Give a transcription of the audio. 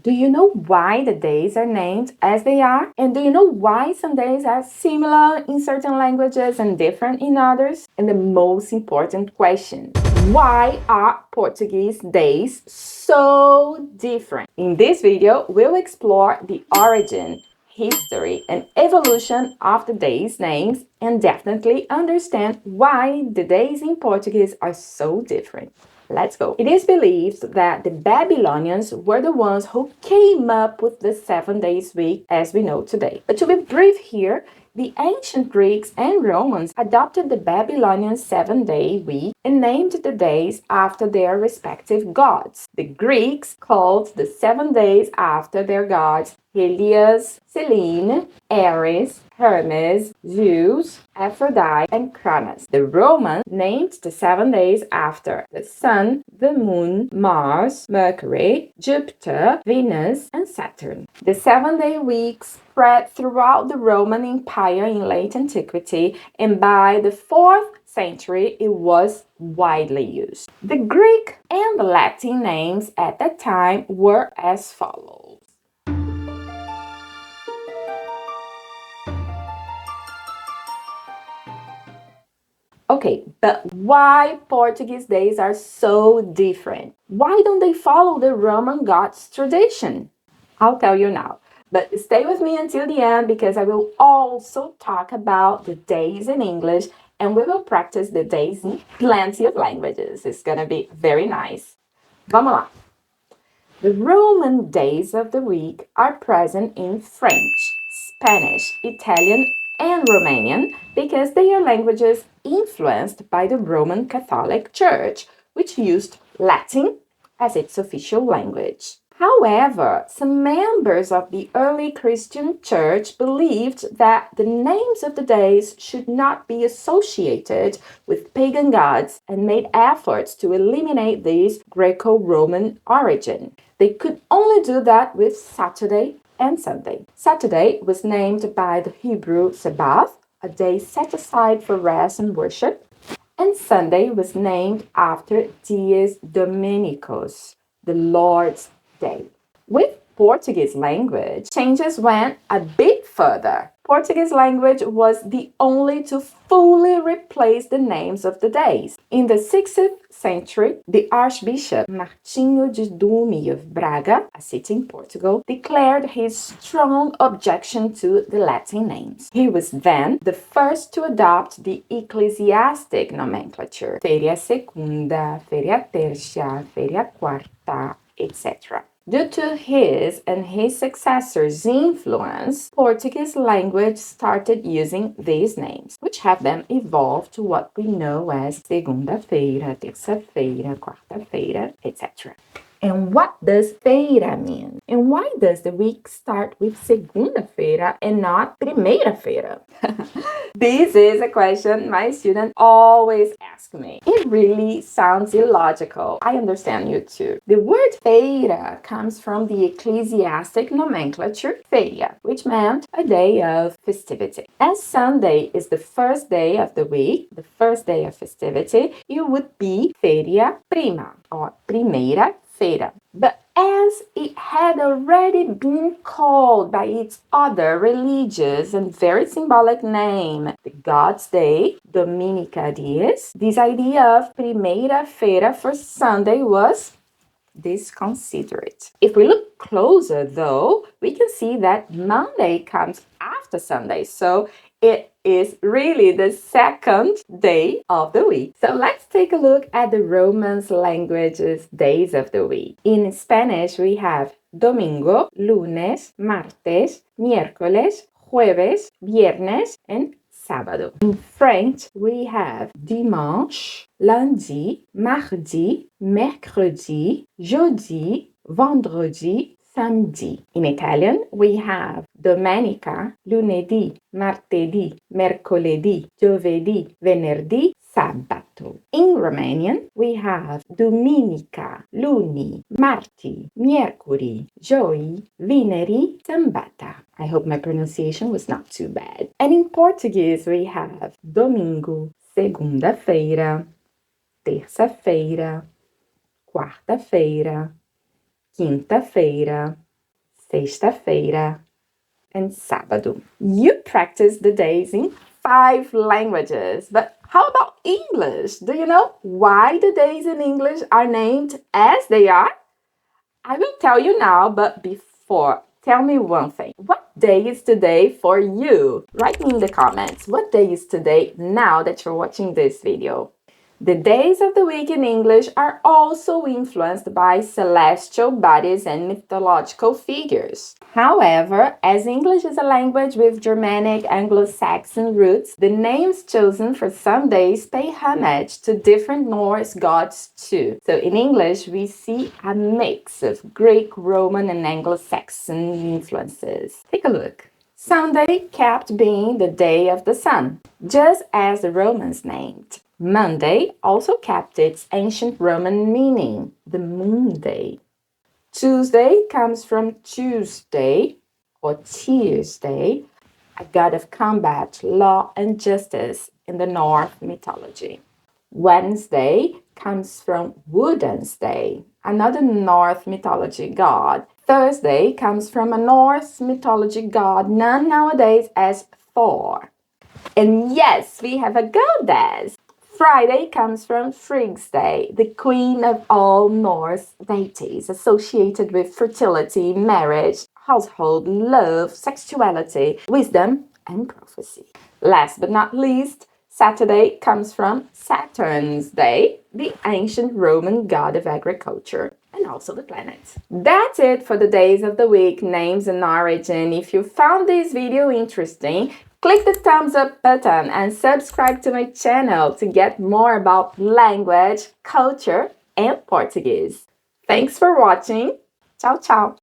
Do you know why the days are named as they are? And do you know why some days are similar in certain languages and different in others? And the most important question, why are Portuguese days so different? In this video, we'll explore the origin, history, and evolution of the days' names and definitely understand why the days in Portuguese are so different. Let's go. It is believed that the Babylonians were the ones who came up with the 7 days week as we know today. But to be brief here, the ancient Greeks and Romans adopted the Babylonian 7-day week and named the days after their respective gods. The Greeks called the 7 days after their gods Helios, Selene, Ares, Hermes, Zeus, Aphrodite, and Cronus. The Romans named the 7 days after the Sun, the Moon, Mars, Mercury, Jupiter, Venus, and Saturn. The 7-day week spread throughout the Roman Empire in late antiquity, and by the 4th century, it was widely used. The Greek and the Latin names at that time were as follows. Okay, but why Portuguese days are so different? Why don't they follow the Roman gods' tradition? I'll tell you now, but stay with me until the end because I will also talk about the days in English and we will practice the days in plenty of languages. It's gonna be very nice. Vamos lá! The Roman days of the week are present in French, Spanish, Italian, and Romanian because they are languages influenced by the Roman Catholic Church, which used Latin as its official language. However, some members of the early Christian church believed that the names of the days should not be associated with pagan gods and made efforts to eliminate this Greco-Roman origin. They could only do that with Saturday and Sunday. Saturday was named by the Hebrew Sabbath, a day set aside for rest and worship, and Sunday was named after Dies Dominicos, the Lord's Day. With Portuguese language, changes went a bit further. Portuguese language was the only to fully replace the names of the days. In the 6th century, the Archbishop Martinho de Dume of Braga, a city in Portugal, declared his strong objection to the Latin names. He was then the first to adopt the ecclesiastic nomenclature, feria secunda, feria tertia, feria quarta, etc. Due to his and his successors' influence, Portuguese language started using these names, which have then evolved to what we know as segunda-feira, terça-feira, quarta-feira, etc. And what does feira mean? And why does the week start with segunda-feira and not primeira-feira? This is a question my students always ask me. It really sounds illogical. I understand you too. The word feira comes from the ecclesiastic nomenclature feria, which meant a day of festivity. As Sunday is the first day of the week, the first day of festivity, it would be feria prima or primeira feira. But as it had already been called by its other religious and very symbolic name, the God's Day, Dominica Dies, this idea of primeira feira for Sunday was disconsidered. If we look closer, though, we can see that Monday comes after Sunday, so it is really the second day of the week. So let's take a look at the Romance language's days of the week. In Spanish, we have domingo, lunes, martes, miércoles, jueves, viernes, and sábado. In French, we have dimanche, lundi, mardi, mercredi, jeudi, vendredi, samedi. In Italian, we have domenica, lunedì, martedì, mercoledì, giovedì, venerdì, sabato. In Romanian, we have duminica, luni, marti, miercuri, joi, vineri, sambata. I hope my pronunciation was not too bad. And in Portuguese, we have domingo, segunda-feira, terça-feira, quarta-feira, quinta-feira, sexta-feira, and sábado. You practice the days in 5 languages, but how about English? Do you know why the days in English are named as they are? I will tell you now, but before, tell me one thing. What day is today for you? Write me in the comments. What day is today now that you're watching this video? The days of the week in English are also influenced by celestial bodies and mythological figures. However, as English is a language with Germanic Anglo-Saxon roots, the names chosen for some days pay homage to different Norse gods too. So in English, we see a mix of Greek, Roman, and Anglo-Saxon influences. Take a look. Sunday kept being the day of the sun, just as the Romans named. Monday also kept its ancient Roman meaning, the moon day. Tuesday comes from Tuesday or Tuesday, a god of combat, law, and justice in the Norse mythology. Wednesday comes from Wednesday, another Norse mythology god. Thursday comes from a Norse mythology god known nowadays as Thor. And yes, we have a goddess. Friday comes from Frigg's Day, the queen of all Norse deities, associated with fertility, marriage, household, love, sexuality, wisdom, and prophecy. Last but not least, Saturday comes from Saturn's Day, the ancient Roman god of agriculture and also the planets. That's it for the days of the week, names and origin. If you found this video interesting, click the thumbs up button and subscribe to my channel to get more about language, culture, and Portuguese. Thanks for watching. Tchau, tchau.